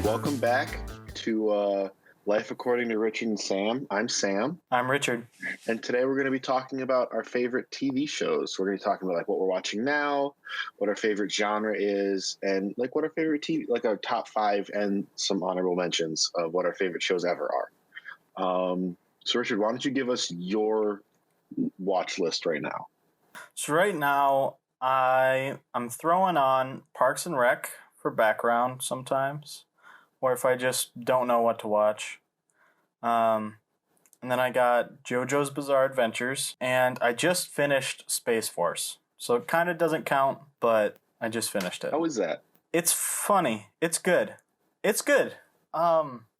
Welcome back to Life According to Richard and Sam. I'm Sam, I'm Richard. and today we're going to be talking about our favorite TV shows. We're going to be talking about like what we're watching now, what our favorite genre is, and like what our favorite TV, like our top 5 and some honorable mentions of what our favorite shows ever are. So Richard, why don't you give us your watch list right now? So right now, I'm throwing on Parks and Rec for background sometimes, or if I just don't know what to watch. And then I got JoJo's Bizarre Adventures, and I just finished Space Force. So it kind of doesn't count, but I just finished it. How is that? It's funny. It's good. It's good.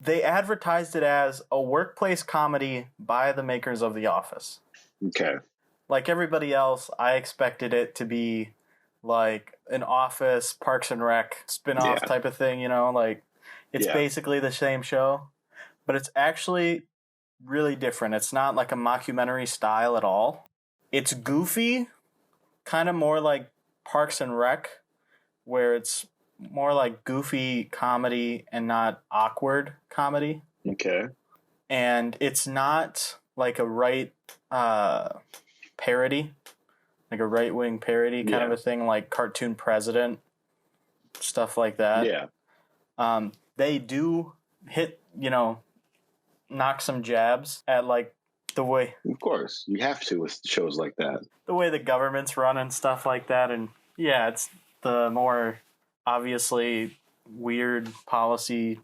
They advertised it as a workplace comedy by the makers of The Office. Okay. Like everybody else, I expected it to be like an Office, Parks and Rec spin-off type of thing, like it's basically the same show, but it's actually really different. It's not like a mockumentary style at all. It's goofy, kind of more like Parks and Rec, where it's more like goofy comedy and not awkward comedy. Okay. And it's not like a parody, like a right-wing parody kind of a thing, like Cartoon President, stuff like that. Yeah. They do hit, knock some jabs at like the way. Of course, you have to with shows like that. The way the government's run and stuff like that, and yeah, it's the more obviously weird policy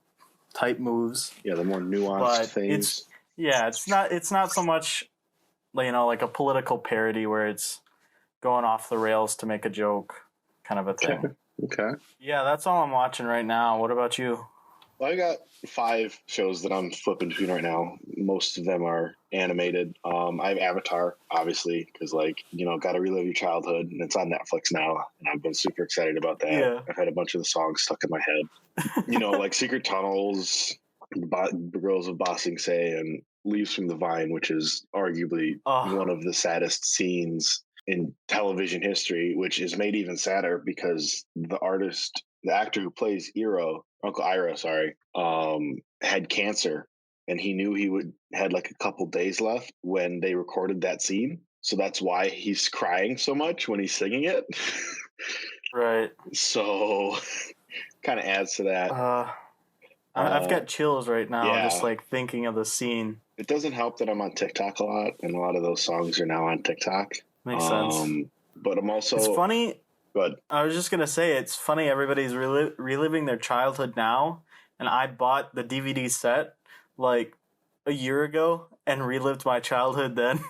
type moves. Yeah, the more nuanced things. It's not so much, like a political parody where it's going off the rails to make a joke kind of a thing. Okay. Yeah, that's all I'm watching right now. What about you? Well, I got 5 shows that I'm flipping between right now. Most of them are animated. I have Avatar, obviously, because got to relive your childhood, and it's on Netflix now, and I've been super excited about that. Yeah. I've had a bunch of the songs stuck in my head. Like Secret Tunnels, The Girls of Ba Sing Se, and Leaves from the Vine, which is arguably one of the saddest scenes in television history, which is made even sadder because the actor who plays Uncle Iroh, had cancer, and he knew he had like a couple days left when they recorded that scene. So that's why he's crying so much when he's singing it. Right. So kind of adds to that. I've got chills right now, just Yeah. like thinking of the scene. It doesn't help that I'm on TikTok a lot, and a lot of those songs are now on TikTok. Makes sense. But I'm also... It's funny. Good. I was just going to say, it's funny everybody's reliving their childhood now, and I bought the DVD set like a year ago and relived my childhood then.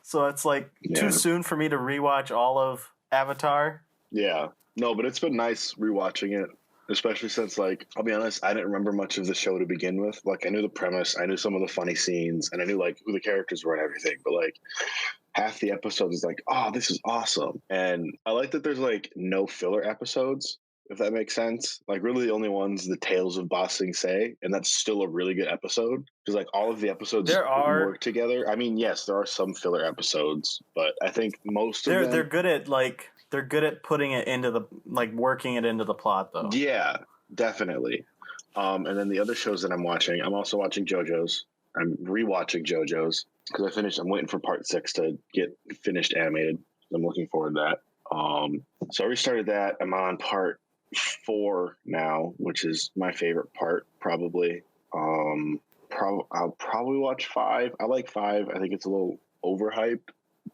So it's like too soon for me to rewatch all of Avatar. Yeah. No, but it's been nice rewatching it, especially since, I'll be honest, I didn't remember much of the show to begin with. I knew the premise, I knew some of the funny scenes, and I knew, who the characters were and everything. But, half the episodes is oh, this is awesome. And I like that there's, no filler episodes, if that makes sense. Really the only one's the Tales of Ba Sing Se, and that's still a really good episode. Because, all of the episodes work together. I mean, yes, there are some filler episodes, but I think most of them... They're good at, they're good at putting it into the, working it into the plot, though. Yeah, definitely. And then the other shows that I'm watching, I'm also watching JoJo's. I'm rewatching JoJo's because I'm waiting for part 6 to get finished animated. I'm looking forward to that. So I restarted that. I'm on part 4 now, which is my favorite part, probably. I'll probably watch 5. I like 5. I think it's a little overhyped,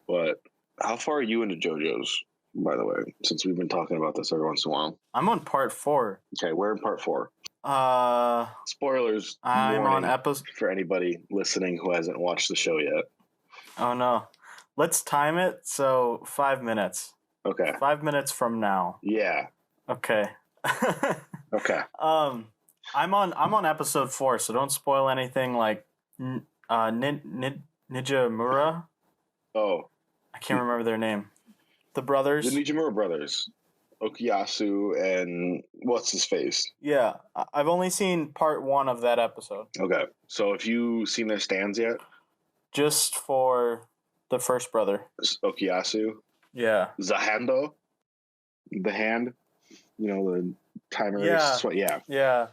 but how far are you into JoJo's, by the way, since we've been talking about this every once in a while? I'm on part 4. Okay, we're in part 4. Spoilers. I'm on episode... For anybody listening who hasn't watched the show yet. Oh, no. Let's time it, so 5 minutes. Okay. 5 minutes from now. Yeah. Okay. Okay. I'm on episode 4, so don't spoil anything like Nijimura. Oh. I can't remember their name. The brothers. The Nijimura brothers. Okuyasu and what's his face? Yeah. I've only seen part 1 of that episode. Okay. So have you seen their stands yet? Just for the first brother. Okuyasu? Yeah. Zahando? The hand? The timer. Yeah. Yeah. Yeah.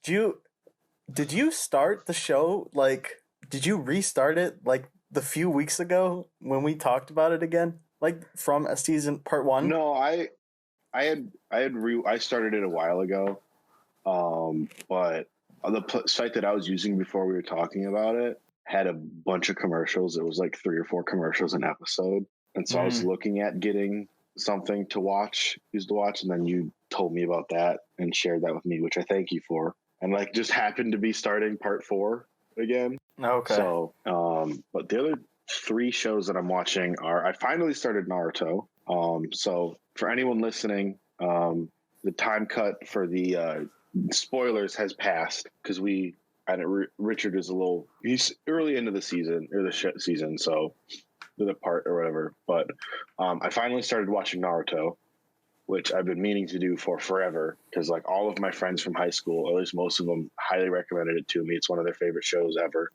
Did you start the show, like, did you restart it, like, the few weeks ago when we talked about it again? Like, from a season part 1? No, I started it a while ago. But the site that I was using before we were talking about it had a bunch of commercials. It was like 3 or 4 commercials an episode. And so I was looking at getting something to watch, and then you told me about that and shared that with me, which I thank you for. And like just happened to be starting part 4 again. Okay. So, but the other 3 shows that I'm watching are, I finally started Naruto. So for anyone listening, the time cut for the spoilers has passed because Richard is he's early into the season or the season, so the part or whatever. But I finally started watching Naruto, which I've been meaning to do for forever because like all of my friends from high school, or at least most of them, highly recommended it to me. It's one of their favorite shows ever.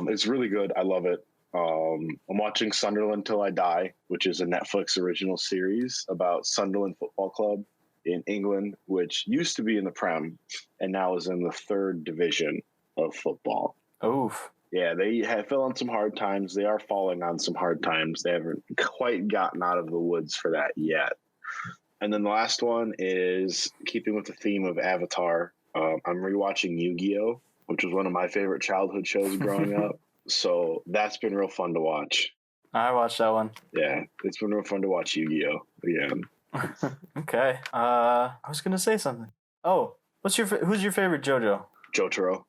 It's really good. I love it. I'm watching Sunderland Till I Die, which is a Netflix original series about Sunderland Football Club in England, which used to be in the Prem and now is in the 3rd division of football. Oof. Yeah, they have fell on some hard times. They are falling on some hard times. They haven't quite gotten out of the woods for that yet. And then the last one is keeping with the theme of Avatar. I'm rewatching Yu-Gi-Oh!, which was one of my favorite childhood shows growing up. So that's been real fun to watch. I watched that one. Yeah, it's been real fun to watch Yu-Gi-Oh! Again. Okay. I was gonna say something. Oh, who's your favorite JoJo? Jotaro.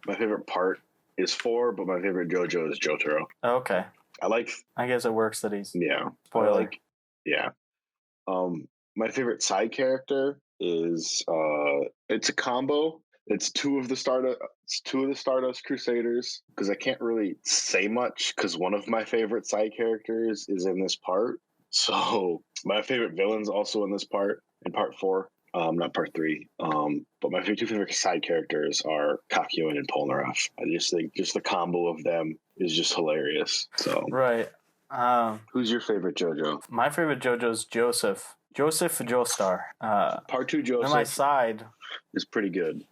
My favorite part is 4, but my favorite JoJo is Jotaro. Okay. I guess it works that he's spoiler. My favorite side character is it's a combo. It's two of the Stardust Crusaders, because I can't really say much because one of my favorite side characters is in this part. So my favorite villain's also in this part, in part 4, not part 3. But my 2 favorite side characters are Kakyoin and Polnareff. I just think just the combo of them is just hilarious. So right. Who's your favorite JoJo? My favorite JoJo is Joseph Joestar. Part 2 Joseph. On my side is pretty good.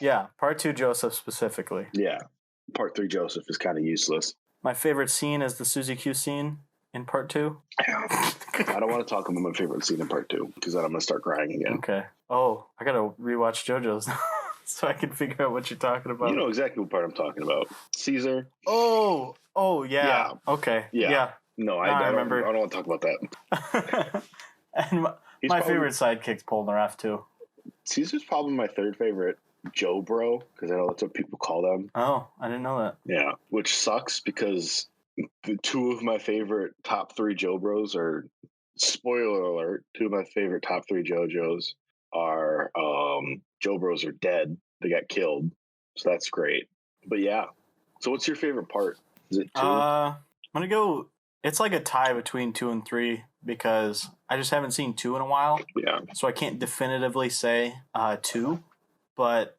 Yeah, part 2 Joseph specifically. Yeah, part 3 Joseph is kind of useless. My favorite scene is the Suzy Q scene in part 2. I don't want to talk about my favorite scene in part 2 because then I'm going to start crying again. Okay. Oh, I got to rewatch JoJo's so I can figure out what you're talking about. You know exactly what part I'm talking about. Caesar. Oh, yeah. Okay. Yeah. No, I remember. I don't want to talk about that. And my favorite sidekick's Polnareff too. Caesar's probably my 3rd favorite Joe Bro, because I know that's what people call them. Oh, I didn't know that. Yeah, which sucks because the 2 of my favorite top 3 Joe Bros are, spoiler alert, 2 of my favorite top 3 JoJos are Joe Bros are dead. They got killed. So that's great. But yeah. So what's your favorite part? Is it 2? I'm going to go, it's like a tie between 2 and 3 because I just haven't seen 2 in a while. Yeah. So I can't definitively say 2. But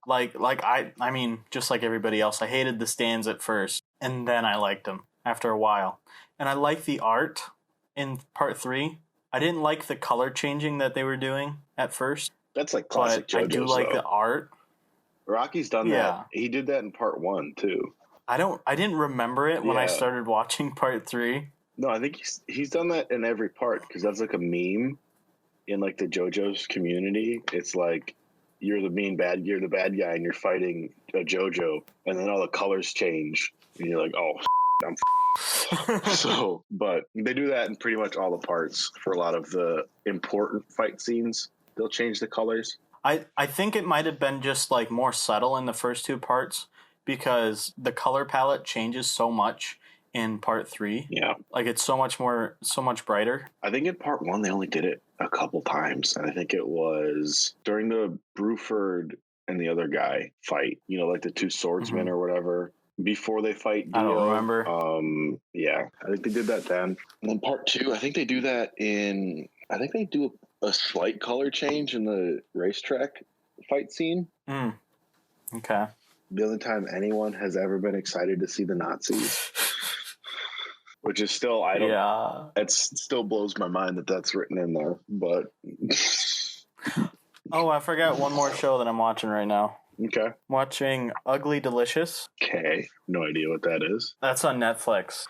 I mean, just like everybody else, I hated the stands at first, and then I liked them after a while. And I like the art in part 3. I didn't like the color changing that they were doing at first. That's like classic JoJo's, I do like the art. Rocky's done that. He did that in part 1 too. I didn't remember it when I started watching part 3. No, I think he's done that in every part because that's like a meme in like the JoJo's community. It's like you're the bad guy and you're fighting a JoJo, and then all the colors change and you're like, oh, I'm so, but they do that in pretty much all the parts. For a lot of the important fight scenes, they'll change the colors. I think it might have been just like more subtle in the first 2 parts because the color palette changes so much in part 3. Yeah. Like it's so much brighter. I think in part 1 they only did it a couple times, and I think it was during the Bruford and the other guy fight, like the 2 swordsmen or whatever, before they fight Dio. I don't remember. Yeah, I think they did that then. And then part 2, I think they do a slight color change in the racetrack fight scene. Okay. The only time anyone has ever been excited to see the Nazis. Which is still, it still blows my mind that that's written in there. But Oh, I forgot one more show that I'm watching right now. Okay. I'm watching Ugly Delicious. Okay. No idea what that is. That's on Netflix.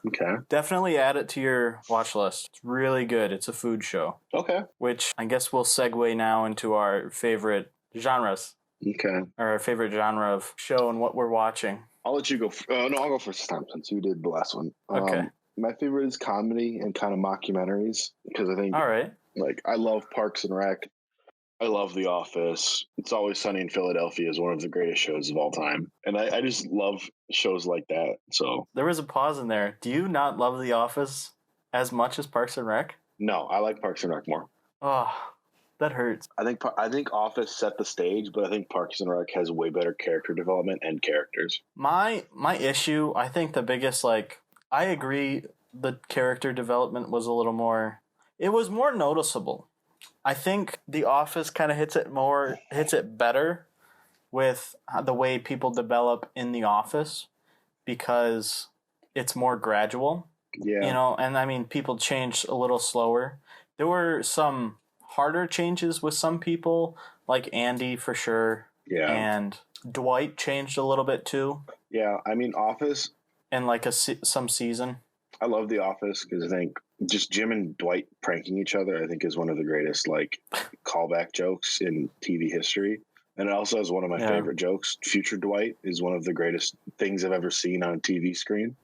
Okay. Definitely add it to your watch list. It's really good. It's a food show. Okay. Which I guess we'll segue now into our favorite genres. Okay. Or our favorite genre of show and what we're watching. I'll let you go. No, I'll go first this time since you did the last one. Okay. My favorite is comedy and kind of mockumentaries because I think, all right, like, I love Parks and Rec. I love The Office. It's Always Sunny in Philadelphia is one of the greatest shows of all time. And I just love shows like that. So there was a pause in there. Do you not love The Office as much as Parks and Rec? No, I like Parks and Rec more. Oh, that hurts. I think Office set the stage, but I think Parks and Rec has way better character development and characters. My issue, I think the biggest, like, I agree the character development was a little more, it was more noticeable. I think The Office kind of hits it better with the way people develop in The Office because it's more gradual. Yeah. You know, and I mean, people change a little slower. There were some harder changes with some people, like Andy for sure. Yeah. And Dwight changed a little bit too. Yeah, I mean, Office. And like some season. I love The Office because I think just Jim and Dwight pranking each other, I think, is one of the greatest, like, callback jokes in TV history. And it also has one of my favorite jokes. Future Dwight is one of the greatest things I've ever seen on a TV screen.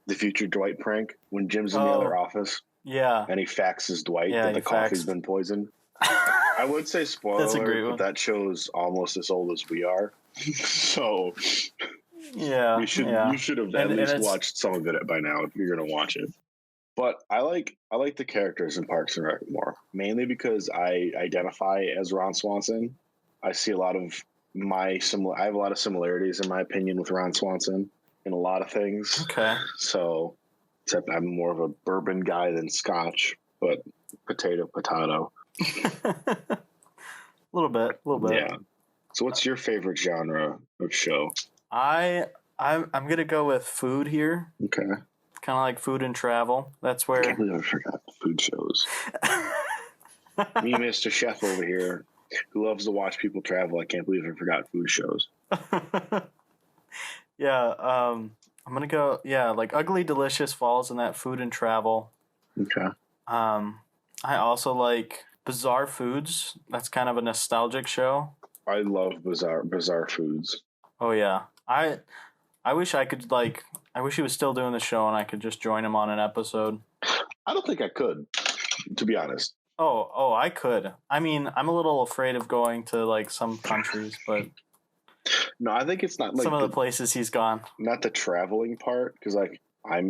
The Future Dwight prank when Jim's in the other office. Yeah. And he faxes Dwight that the coffee's been poisoned. I would say spoiler alert, but that show's almost as old as we are. So yeah, you should have at least watched some of it by now if you're gonna watch it. But I like the characters in Parks and Rec more, mainly because I identify as Ron Swanson. I see a lot of I have a lot of similarities in my opinion with Ron Swanson in a lot of things. Okay. So, except I'm more of a bourbon guy than Scotch, but potato. A little bit. Yeah. So what's your favorite genre of show? I'm gonna go with food here. Okay. Kind of like food and travel. That's where. I can't believe I forgot food shows. Me, Mr. Chef over here, who loves to watch people travel. I can't believe I forgot food shows. Yeah. I'm gonna go. Yeah, like Ugly Delicious falls in that food and travel. Okay. I also like Bizarre Foods. That's kind of a nostalgic show. I love Bizarre Foods. Oh yeah. I wish I could I wish he was still doing the show and I could just join him on an episode. I don't think I could, to be honest. Oh, I could. I mean, I'm a little afraid of going to like some countries, but no, I think it's not like some of the places he's gone. Not the traveling part, because like I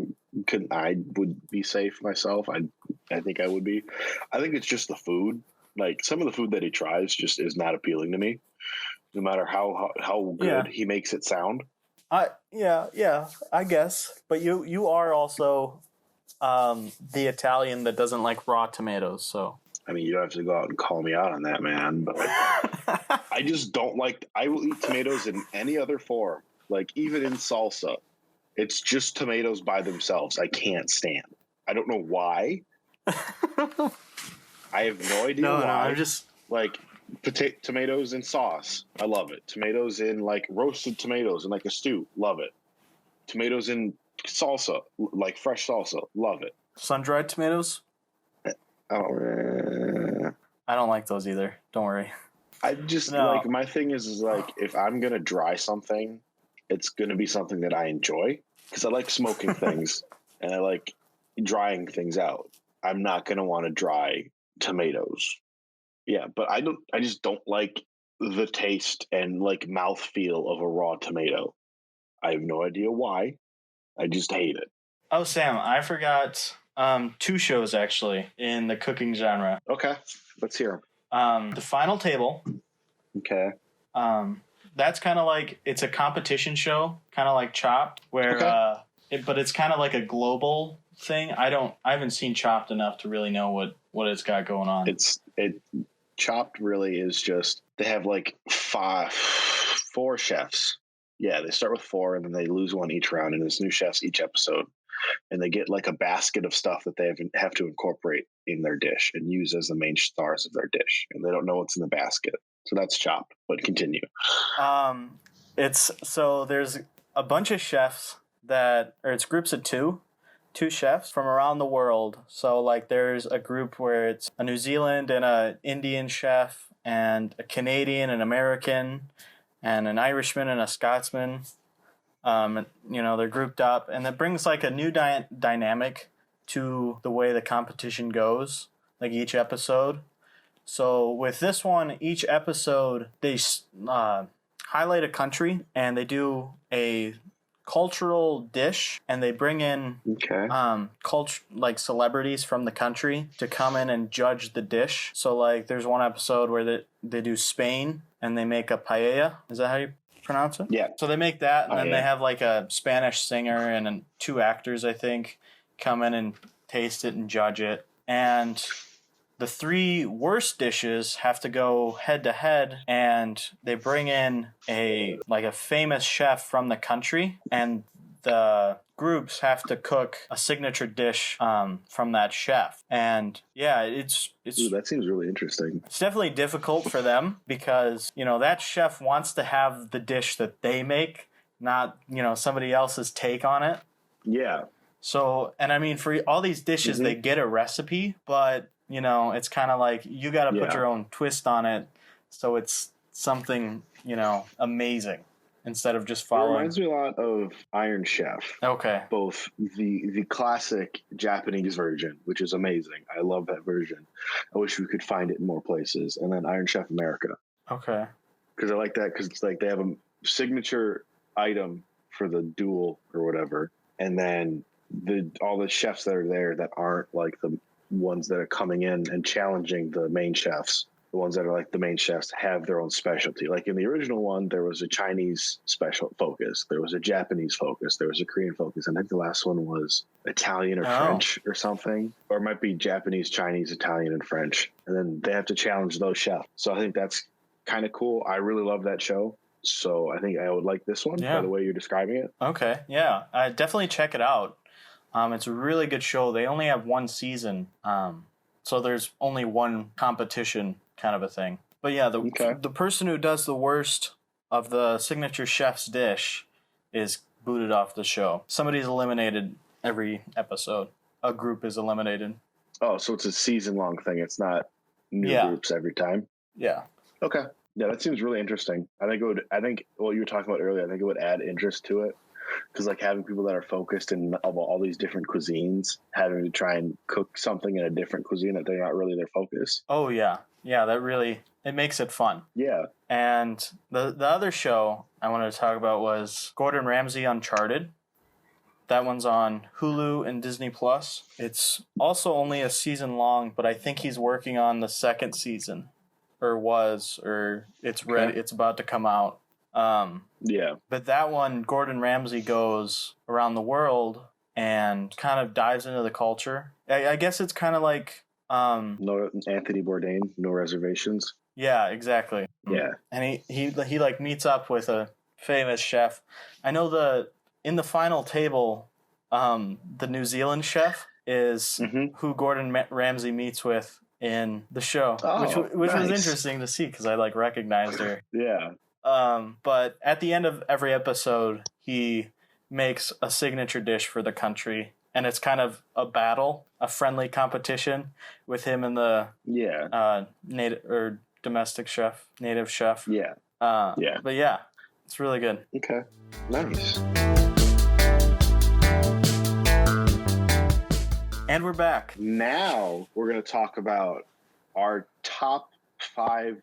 would be safe myself. I think I would be. I think it's just the food. Like some of the food that he tries just is not appealing to me, no matter how good he makes it sound. Yeah, I guess. But you are also the Italian that doesn't like raw tomatoes, so. I mean, you don't have to go out and call me out on that, man. But I just don't like. I will eat tomatoes in any other form, like even in salsa. It's just tomatoes by themselves. I can't stand. I don't know why. I have no idea why. No, I'm just like tomatoes in sauce. I love it. Tomatoes in like roasted tomatoes in like a stew. Love it. Tomatoes in salsa, like fresh salsa. Love it. Sun-dried tomatoes? I don't like those either. Don't worry. I just like my thing is like if I'm gonna dry something, it's gonna be something that I enjoy because I like smoking things and I like drying things out. I'm not gonna want to dry tomatoes. Yeah, but I just don't like the taste and like mouthfeel of a raw tomato. I have no idea why. I just hate it. Oh, Sam, I forgot 2 shows actually in the cooking genre. Okay, let's hear them. The Final Table. Okay. That's kind of like it's a competition show, kind of like Chopped, where but it's kind of like a global thing. I haven't seen Chopped enough to really know what it's got going on. Chopped really is just they have like 4 chefs. Yeah, they start with 4 and then they lose one each round, and there's new chefs each episode. and they get like a basket of stuff that they have to incorporate in their dish and use as the main stars of their dish, and they don't know what's in the basket. So that's Chopped. But continue. There's a bunch of chefs it's groups of two chefs from around the world. So like there's a group where it's a New Zealand and a Indian chef and a Canadian and American and an Irishman and a Scotsman. They're grouped up, and that brings like a new dynamic to the way the competition goes, like each episode. So with this one, each episode they highlight a country and they do a cultural dish, and they bring in like celebrities from the country to come in and judge the dish. So like there's one episode where they do Spain and they make a paella. Is that how you pronounce it? Yeah. So they make that, and then they have like a Spanish singer and two actors, I think, come in and taste it and judge it. And the three worst dishes have to go head to head, and they bring in a famous chef from the country, and the groups have to cook a signature dish from that chef. And yeah, it's Ooh, that seems really interesting. It's definitely difficult for them because, that chef wants to have the dish that they make, not, somebody else's take on it. Yeah. So, and I mean, for all these dishes, they get a recipe, but, it's kind of like you got to put your own twist on it. So it's something, amazing instead of just following. It reminds me a lot of Iron Chef. Okay. Both the classic Japanese version, which is amazing. I love that version. I wish we could find it in more places. And then Iron Chef America. Okay. Because I like that because it's like they have a signature item for the duel or whatever. And then all the chefs that are there that aren't like the ones that are coming in and challenging the main chefs. The ones that are like the main chefs have their own specialty. Like in the original one, there was a Chinese special focus. There was a Japanese focus. There was a Korean focus. And I think the last one was Italian or French or something. Or it might be Japanese, Chinese, Italian, and French. And then they have to challenge those chefs. So I think that's kind of cool. I really love that show. So I think I would like this one by the way you're describing it. Okay. Yeah. I definitely check it out. It's a really good show. They only have one season. So there's only one competition kind of a thing. But yeah, the person who does the worst of the signature chef's dish is booted off the show. Somebody's eliminated every episode. A group is eliminated. Oh, so it's a season-long thing. It's not new groups every time? Yeah. Okay. Yeah, that seems really interesting. I think what you were talking about earlier, I think it would add interest to it. Because like having people that are focused in all these different cuisines, having to try and cook something in a different cuisine that they're not really their focus. Oh yeah, it makes it fun. Yeah. And the other show I wanted to talk about was Gordon Ramsay Uncharted. That one's on Hulu and Disney Plus. It's also only a season long, but I think he's working on the second season, it's ready. It's about to come out. But that one, Gordon Ramsay goes around the world and kind of dives into the culture. I guess it's kind of like no Anthony Bourdain, No Reservations. Yeah, exactly. Yeah, and he like meets up with a famous chef. I know in the final table, the New Zealand chef is who Gordon Ramsay meets with in the show, which was interesting to see because I like recognized her. Yeah. But at the end of every episode, he makes a signature dish for the country, and it's kind of a battle, a friendly competition with him and the native or domestic chef, native chef. Yeah. But yeah, it's really good. Okay. Nice. And we're back. Now we're going to talk about our top 5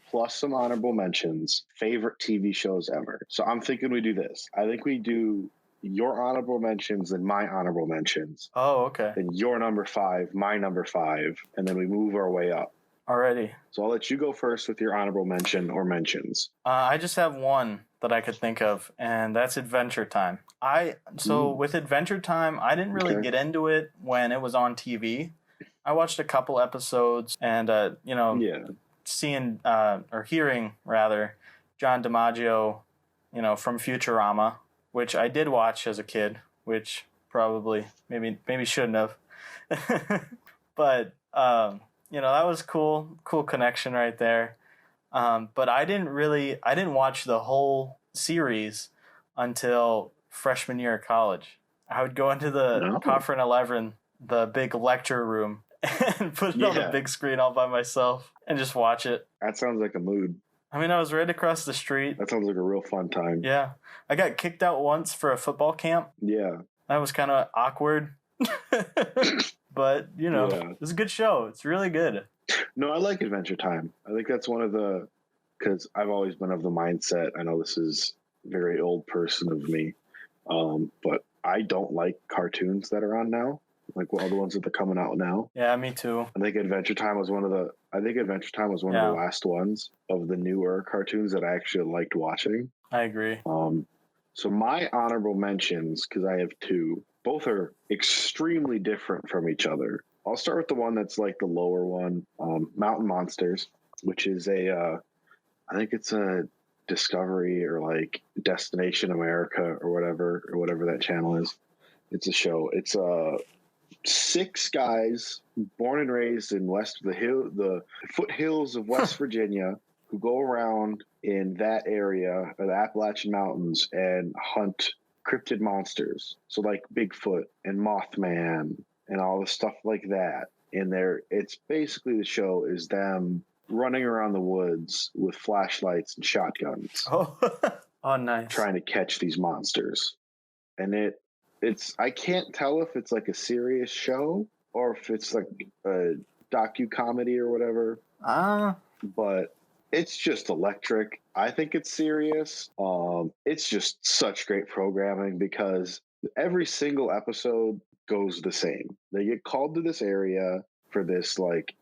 plus some honorable mentions, favorite TV shows ever. So I'm thinking we do this. I think we do your honorable mentions and my honorable mentions. Oh, okay. Then your number 5, my number 5, and then we move our way up. Alrighty. So I'll let you go first with your honorable mention or mentions. I just have one that I could think of, and that's Adventure Time. With Adventure Time, I didn't really get into it when it was on TV. I watched a couple episodes, and seeing or hearing rather John DiMaggio, from Futurama, which I did watch as a kid, which probably. Maybe shouldn't have. But that was cool connection right there. But I didn't watch the whole series until freshman year of college. I would go into the Coffer 11, the big lecture room, and put it on the big screen all by myself and just watch it. That sounds like a mood. I mean, I was right across the street. That sounds like a real fun time. Yeah. I got kicked out once for a football camp. Yeah. That was kind of awkward. But, it was a good show. It's really good. No, I like Adventure Time. I think that's one of the, because I've always been of the mindset, I know this is very old person of me, but I don't like cartoons that are on now, like all the ones that are coming out now. Yeah, me too. I think Adventure Time was one of the last ones of the newer cartoons that I actually liked watching. I agree. So my honorable mentions, because I have two, both are extremely different from each other. I'll start with the one that's like the lower one, Mountain Monsters, which is I think it's a Discovery or like Destination America or whatever that channel is. It's a show. It's 6 guys born and raised in the foothills of West Virginia who go around in that area of the Appalachian Mountains and hunt cryptid monsters. So like Bigfoot and Mothman and all the stuff like that. And it's basically the show is them running around the woods with flashlights and shotguns. Oh, nice. Trying to catch these monsters. And I can't tell if it's like a serious show or if it's like a docu-comedy or whatever. But it's just electric. I think it's serious. It's just such great programming because every single episode goes the same. They get called to this area for this like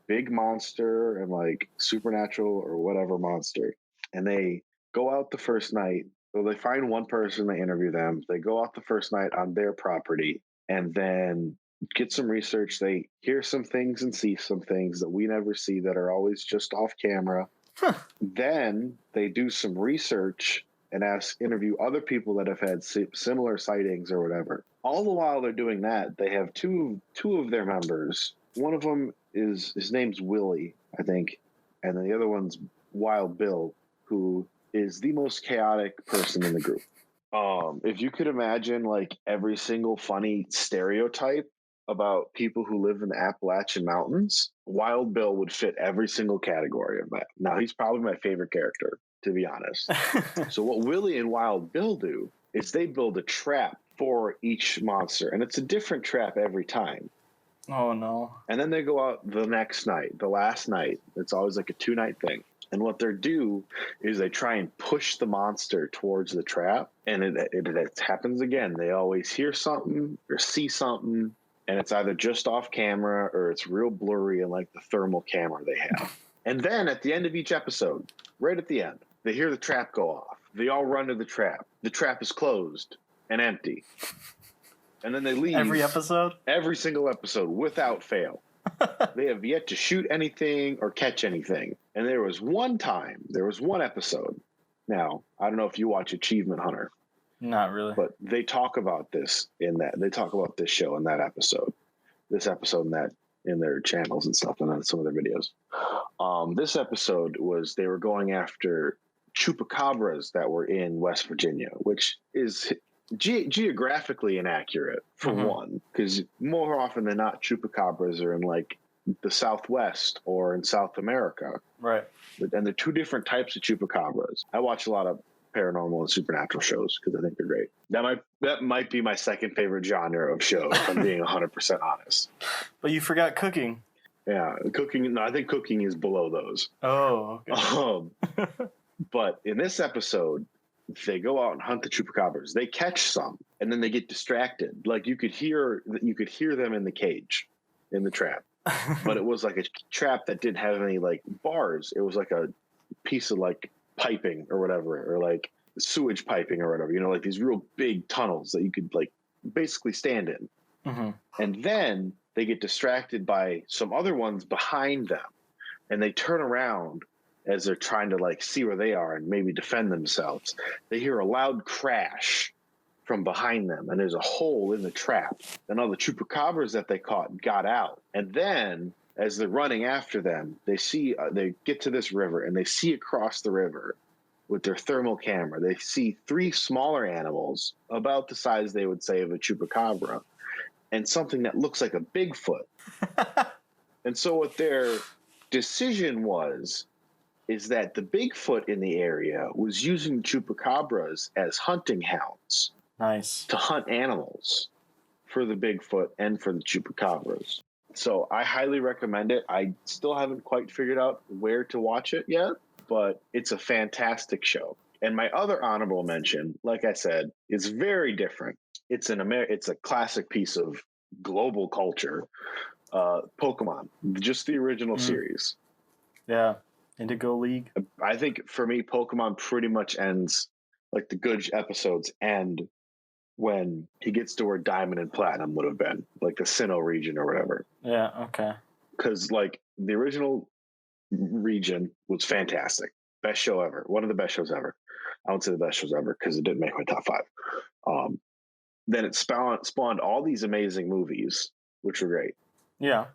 big monster and like supernatural or whatever monster. And they go out the first night. So they find one person, they interview them. They go out the first night on their property and then get some research. They hear some things and see some things that we never see that are always just off camera. Huh. Then they do some research and interview other people that have had similar sightings or whatever. All the while they're doing that, they have two of their members. One of them his name's Willie, I think, and then the other one's Wild Bill, who is the most chaotic person in the group. If you could imagine like every single funny stereotype about people who live in the Appalachian Mountains, Wild Bill would fit every single category of that. Now, he's probably my favorite character, to be honest. So what Willie and Wild Bill do is they build a trap for each monster, and it's a different trap every time. Oh, no. And then they go out the next night, the last night. It's always like a 2-night thing. And what they do is they try and push the monster towards the trap, and it happens again. They always hear something or see something, and it's either just off camera or it's real blurry in like the thermal camera they have. And then at the end of each episode, right at the end, they hear the trap go off. They all run to the trap. The trap is closed and empty. And then they leave. Every episode? Every single episode, without fail. They have yet to shoot anything or catch anything. And there was one episode. Now, I don't know if you watch Achievement Hunter. Not really. But they talk about this they talk about this show in that episode. This episode in their channels and stuff and on some of their videos. This episode was they were going after chupacabras that were in West Virginia, which is geographically inaccurate for one, because more often than not, chupacabras are in like the Southwest or in South America. Right. And they're two different types of chupacabras. I watch a lot of paranormal and supernatural shows because I think they're great. That might be my second favorite genre of show, if I'm being 100% honest. But you forgot cooking. Yeah, cooking. No, I think cooking is below those. Oh. Okay. But in this episode, they go out and hunt the chupacabras. They catch some, and then they get distracted. Like you could hear them in the cage, in the trap. But it was like a trap that didn't have any like bars. It was like a piece of like piping or whatever, or like sewage piping or whatever, like these real big tunnels that you could like basically stand in. Mm-hmm. And then they get distracted by some other ones behind them, and they turn around as they're trying to like see where they are and maybe defend themselves. They hear a loud crash, from behind them, and there's a hole in the trap. And all the chupacabras that they caught got out. And then, as they're running after them, they get to this river, and they see across the river with their thermal camera, they see 3 smaller animals about the size, they would say, of a chupacabra, and something that looks like a Bigfoot. And so what their decision is that the Bigfoot in the area was using chupacabras as hunting hounds. Nice. To hunt animals for the Bigfoot and for the chupacabras. So I highly recommend it. I still haven't quite figured out where to watch it yet, but it's a fantastic show. And my other honorable mention, like I said, is very different. It's a classic piece of global culture. Pokemon, just the original series. Yeah, Indigo League. I think for me, Pokemon pretty much ends, like the good episodes end when he gets to where Diamond and Platinum would have been, like the Sinnoh region or whatever. Yeah, okay. Because like the original region was fantastic. Best show ever. One of the best shows ever. I won't say the best shows ever because it didn't make my top 5. Then it spawned all these amazing movies, which were great. Yeah.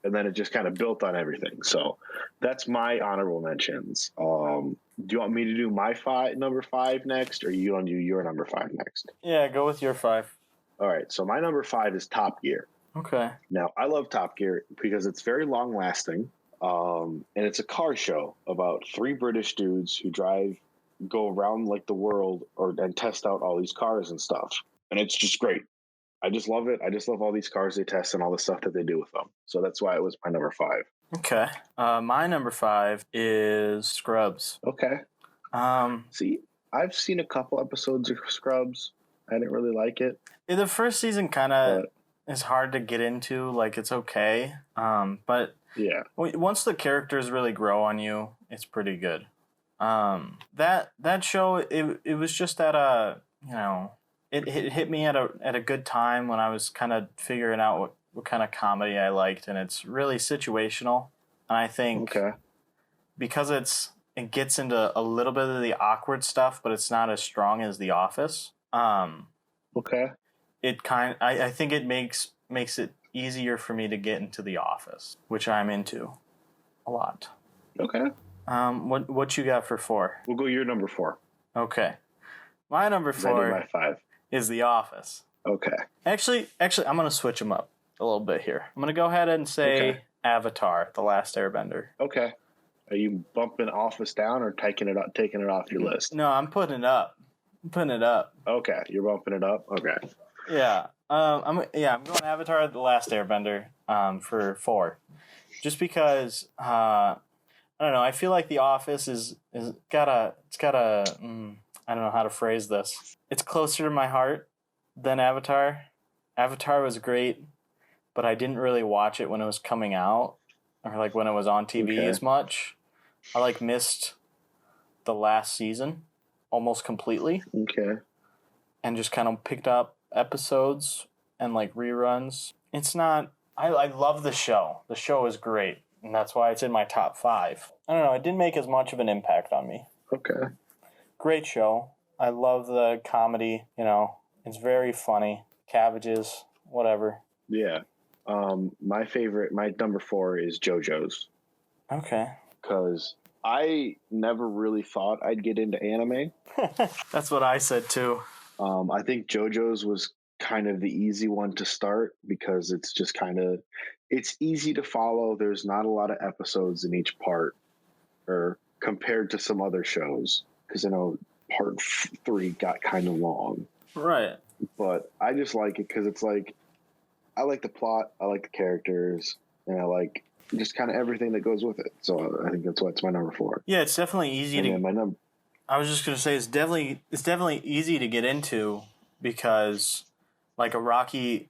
And then it just kind of built on everything. So that's my honorable mentions. Do you want me to do my number 5 next, or you want to do your number 5 next? Yeah, go with your 5. All right. So my number 5 is Top Gear. Okay. Now, I love Top Gear because it's very long lasting. And it's a car show about 3 British dudes who go around like the world and test out all these cars and stuff. And it's just great. I just love it. I just love all these cars they test and all the stuff that they do with them. So that's why it was my number 5. Okay. My number 5 is Scrubs. Okay. See, I've seen a couple episodes of Scrubs. I didn't really like it. The first season kind of is hard to get into. Like, it's okay. But yeah, once the characters really grow on you, it's pretty good. That show, it was just at a, it hit me at a good time when I was kind of figuring out what kind of comedy I liked, and it's really situational. And I think because it gets into a little bit of the awkward stuff, but it's not as strong as The Office. I think it makes it easier for me to get into The Office, which I'm into a lot. Okay. What you got for 4? We'll go your number 4. Okay. My number 4 my 5 is The Office. Okay. Actually, I'm going to switch them up a little bit here. I'm going to go ahead and say Avatar: The Last Airbender. Okay. Are you bumping Office down or taking it off your list? No, I'm putting it up. Okay, you're bumping it up. Okay. Yeah. I'm going Avatar: The Last Airbender for 4, just because I don't know. I feel like The Office is got a I don't know how to phrase this. It's closer to my heart than Avatar. Avatar was great, but I didn't really watch it when it was coming out or like when it was on TV as much. I missed the last season almost completely. Okay. And just kind of picked up episodes and reruns. It's not. I love the show. The show is great, and that's why it's in my top 5. I don't know. It didn't make as much of an impact on me. Okay. Great show. I love the comedy. It's very funny. Cabbages, whatever. Yeah. My number 4 is JoJo's. Okay. Because I never really thought I'd get into anime. That's what I said too. I think JoJo's was kind of the easy one to start because it's just it's easy to follow. There's not a lot of episodes in each part, or compared to some other shows, because I know part 3 got kind of long. Right. But I just like it because it's I like the plot, I like the characters, and I like just kind of everything that goes with it. So I think that's why it's my number 4. Yeah, it's definitely easy to. I was just gonna say it's definitely easy to get into because a Rocky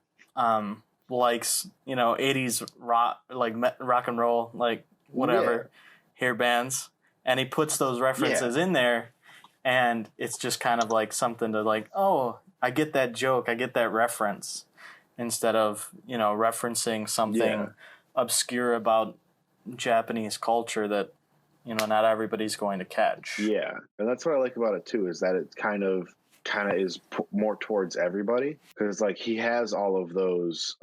likes 80s rock rock and roll whatever hair bands, and he puts those references in there, and it's just kind of something to oh, I get that joke, I get that reference, instead of referencing something obscure about Japanese culture that not everybody's going to catch. Yeah, and that's what I like about it too, is that it kind of kind of is more towards everybody, because like he has all of those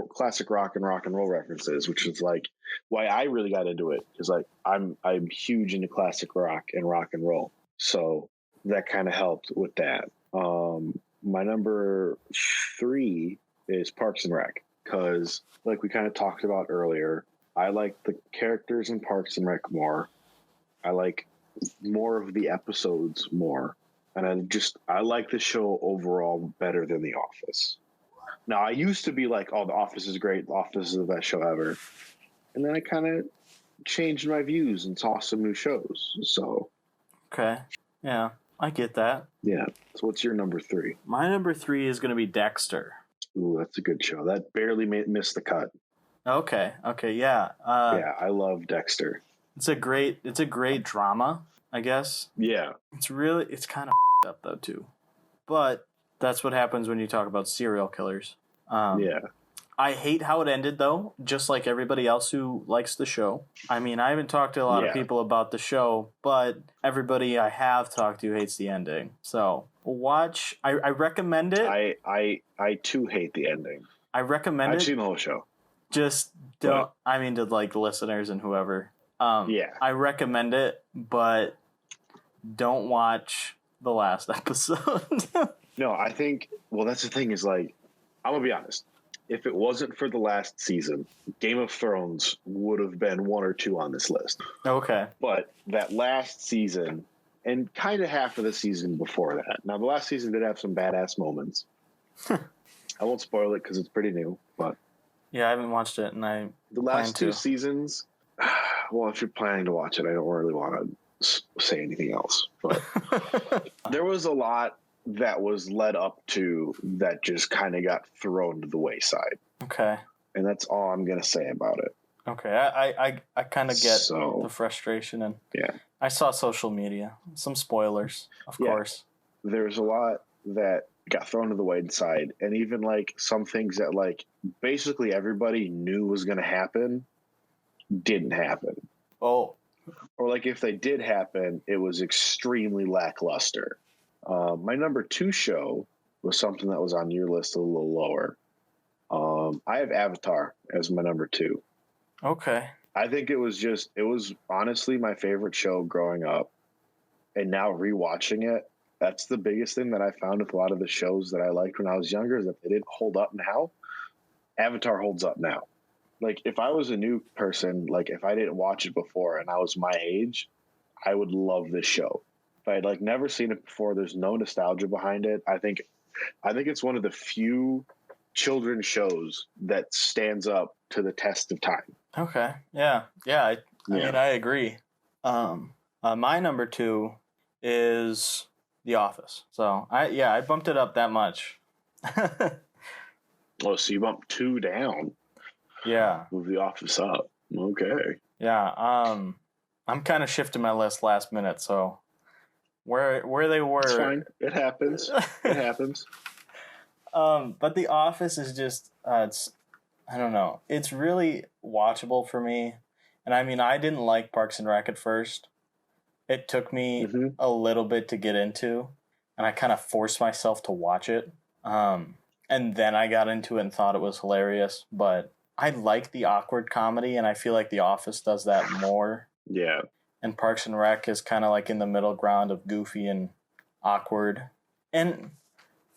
classic rock and roll references, which is like why I really got into it, because like I'm huge into classic rock and roll, so that kind of helped with that. My number 3 is Parks and Rec, because like we kind of talked about earlier, I like the characters in Parks and Rec more. I like more of the episodes more, and I like the show overall better than The Office. Now, I used to be like, oh, The Office is great, The Office is the best show ever, and then I kind of changed my views and saw some new shows. So okay, yeah, I get that. Yeah. So what's your number 3? My number 3 is going to be Dexter. Ooh, that's a good show. That barely missed the cut. Okay, yeah. Yeah, I love Dexter. It's a great drama, I guess. Yeah. It's kind of up though too, but that's what happens when you talk about serial killers. Yeah. I hate how it ended though, just like everybody else who likes the show. I mean, I haven't talked to a lot of people about the show, but everybody I have talked to hates the ending. So watch. I recommend it. I too hate the ending. I recommend it. I've seen the whole show. Just don't. I mean, to like listeners and whoever. I recommend it, but don't watch the last episode. No, I think. Well, that's the thing. Is like, I'm gonna be honest. If it wasn't for the last season, Game of Thrones would have been 1 or 2 on this list. Okay. But that last season, and kind of half of the season before that. Now, the last season did have some badass moments. I won't spoil it because it's pretty new, but yeah, I haven't watched it, and the last 2 seasons. Well, if you're planning to watch it, I don't really want to say anything else. But there was a lot that was led up to that just kind of got thrown to the wayside. Okay. And that's all I'm going to say about it. Okay. I kind of get the frustration. And yeah, I saw social media. Some spoilers, of course. There's a lot that got thrown to the wayside. And even like some things that like basically everybody knew was going to happen didn't happen. Oh. Or like if they did happen, it was extremely lackluster. My number 2 show was something that was on your list a little lower. I have Avatar as my number 2. Okay. I think it was honestly my favorite show growing up. And now rewatching it, that's the biggest thing that I found with a lot of the shows that I liked when I was younger, is that they didn't hold up now. Avatar holds up now. Like if I was a new person, like if I didn't watch it before and I was my age, I would love this show. If I had like never seen it before, there's no nostalgia behind it. I think it's one of the few children's shows that stands up to the test of time. Okay. Yeah. I mean, I agree. My number 2 is The Office. So I bumped it up that much. Oh, so you bumped 2 down. Yeah. Move The Office up. Okay. Yeah. I'm kind of shifting my list last minute, so where they were. It's fine. It happens. It happens. But The Office is just it's, I don't know. It's really watchable for me. And I mean, I didn't like Parks and Rec at first. It took me a little bit to get into, and I kind of forced myself to watch it. And then I got into it and thought it was hilarious, but I like the awkward comedy, and I feel like The Office does that more. Yeah. And Parks and Rec is kind of like in the middle ground of goofy and awkward. And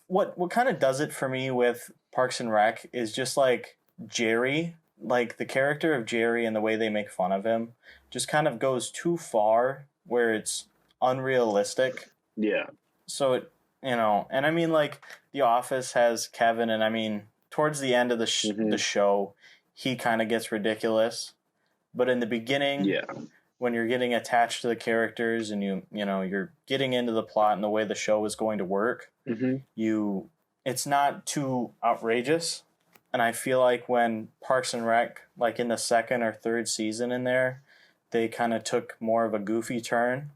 what kind of does it for me with Parks and Rec is just like Jerry, like the character of Jerry and the way they make fun of him just kind of goes too far where it's unrealistic. Yeah. So it, and I mean, like The Office has Kevin, and I mean, towards the end of the show, he kind of gets ridiculous. But in the beginning, when you're getting attached to the characters and you're getting into the plot and the way the show is going to work, it's not too outrageous. And I feel like when Parks and Rec, like in the 2nd or 3rd season in there, they kind of took more of a goofy turn.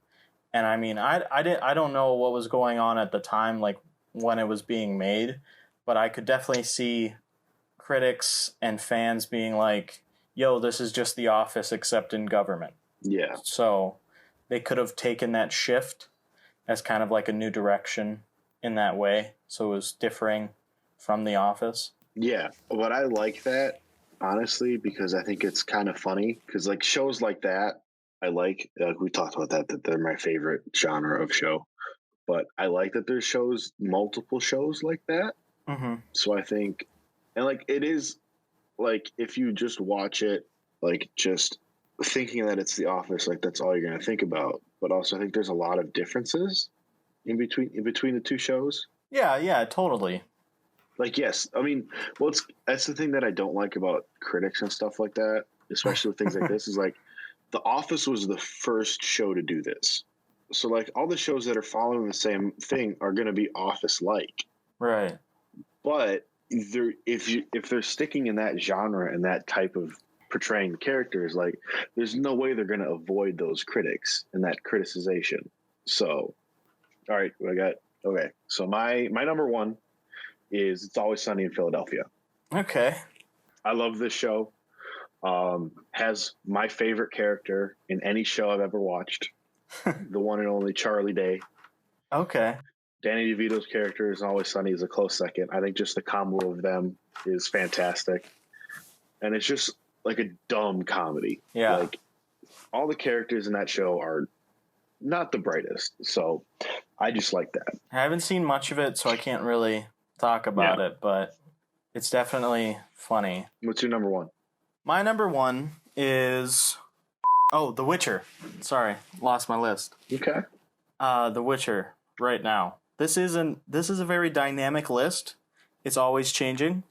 And I mean, I don't know what was going on at the time, like when it was being made, but I could definitely see critics and fans being like, yo, this is just The Office except in government. Yeah. So they could have taken that shift as kind of like a new direction in that way. So it was differing from The Office. Yeah, but I like that, honestly, because I think it's kind of funny. Because like shows like that, I like we talked about that they're my favorite genre of show. But I like that there's multiple shows like that. Mm-hmm. So I think, and like it is, like if you just watch it, like just thinking that it's The Office, like that's all you're gonna think about. But also, I think there's a lot of differences in between the two shows. Yeah, totally. Like, yes, I mean, that's the thing that I don't like about critics and stuff like that, especially with things like this, is like The Office was the first show to do this. So like all the shows that are following the same thing are going to be Office like. Right. But if they're sticking in that genre and that type of portraying the characters, like there's no way they're going to avoid those critics and that criticization. So, all right, okay. So my number one is It's Always Sunny in Philadelphia. Okay. I love this show. Has my favorite character in any show I've ever watched, the one and only Charlie Day. Okay. Danny DeVito's character is Always Sunny is a close second. I think just the combo of them is fantastic. And it's just like a dumb comedy. Yeah. Like all the characters in that show are not the brightest. So I just like that. I haven't seen much of it, so I can't really talk about it, but it's definitely funny. What's your number one? My number one is The Witcher. Sorry, lost my list. Okay. The Witcher right now. This is a very dynamic list. It's always changing.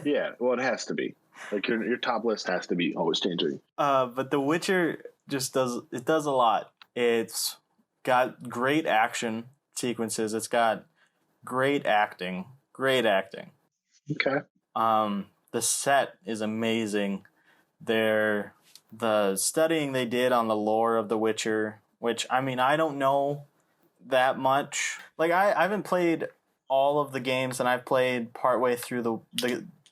Yeah, well, it has to be. Like your top list has to be always changing. But The Witcher just does a lot. It's got great action sequences. It's got great acting. Okay. The set is amazing. The studying they did on the lore of The Witcher, which I mean I don't know that much. Like I haven't played all of the games, and I've played partway through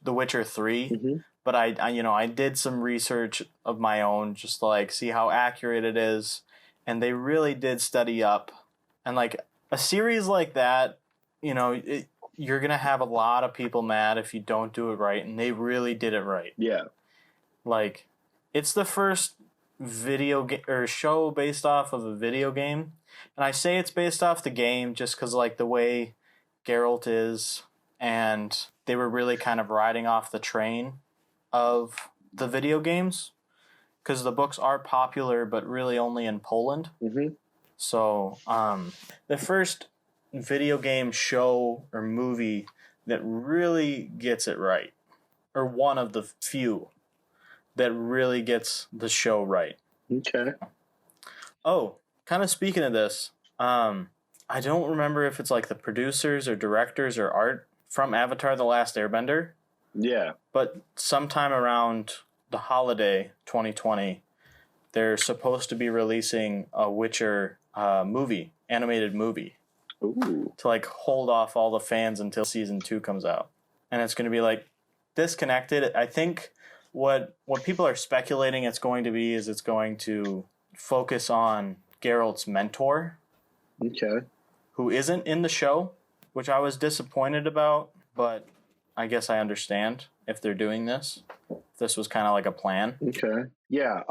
the Witcher 3. Mm-hmm. But I did some research of my own just to like see how accurate it is, and they really did study up. And like a series like that, you're gonna have a lot of people mad if you don't do it right, and they really did it right. Yeah. Like it's the first video game or show based off of a video game, and I say it's based off the game just because like the way Geralt is, and they were really kind of riding off the train of the video games because the books are popular but really only in Poland. Mm-hmm. So the first video game show or movie that really gets it right, or one of the few that really gets the show right. Okay. Oh, kind of speaking of this, I don't remember if it's like the producers or directors or art from Avatar: The Last Airbender. Yeah. But sometime around the holiday 2020, they're supposed to be releasing a Witcher animated movie. Ooh. To like hold off all the fans until season 2 comes out. And it's going to be like disconnected. I think what people are speculating it's going to be is it's going to focus on Geralt's mentor. Okay. Who isn't in the show, which I was disappointed about, but I guess I understand if they're doing this. This was kind of like a plan. Okay. Yeah.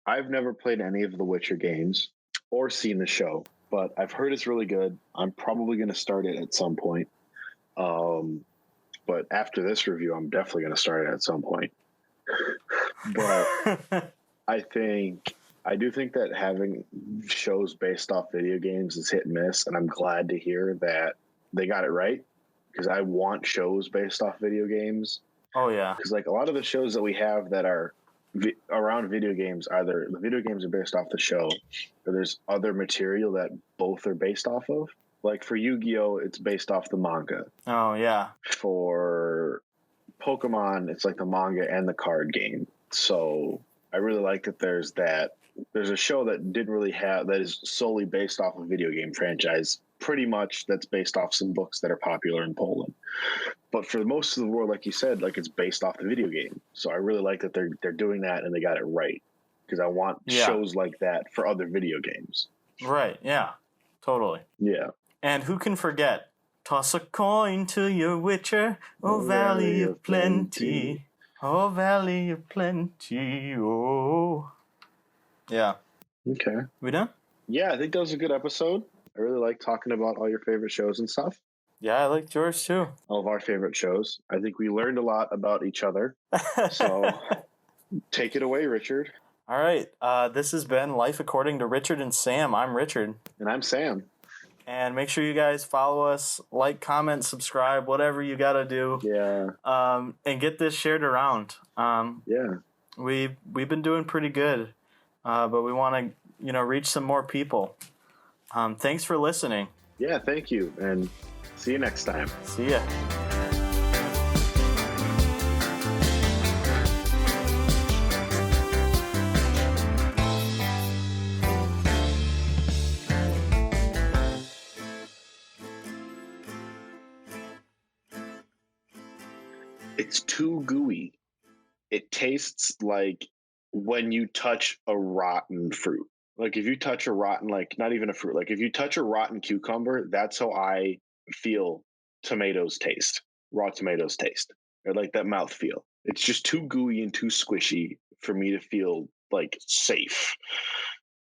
I've never played any of the Witcher games or seen the show, but I've heard it's really good. I'm probably going to start it at some point. But after this review, I'm definitely going to start it at some point. But I do think that having shows based off video games is hit and miss, and I'm glad to hear that they got it right, because I want shows based off video games. Oh, yeah. Because like a lot of the shows that we have that are around video games, either the video games are based off the show, or there's other material that both are based off of. Like for Yu-Gi-Oh, it's based off the manga. Oh, yeah. For Pokemon, it's like the manga and the card game. So I really like that there's a show that didn't really have, that is solely based off a video game franchise, pretty much that's based off some books that are popular in Poland. But for most of the world, like you said, like it's based off the video game. So I really like that they're doing that and they got it right, because I want shows like that for other video games. Right, yeah. Totally. Yeah. And who can forget? Toss a coin to your witcher, oh valley of plenty. Oh valley of plenty, oh. Yeah. Okay. We done? Yeah, I think that was a good episode. I really like talking about all your favorite shows and stuff. Yeah, I liked yours too. All of our favorite shows. I think we learned a lot about each other. So take it away, Richard. All right. This has been Life According to Richard and Sam. I'm Richard. And I'm Sam. And make sure you guys follow us, like, comment, subscribe, whatever you got to do. Yeah. And get this shared around. Yeah. We've been doing pretty good, but we want to reach some more people. Thanks for listening. Yeah, thank you, and see you next time. See ya. It's too gooey. It tastes like when you touch a rotten fruit. Like if you touch a rotten, like not even a fruit, like if you touch a rotten cucumber, that's how I feel tomatoes taste, raw tomatoes taste, or like that mouth feel. It's just too gooey and too squishy for me to feel like safe.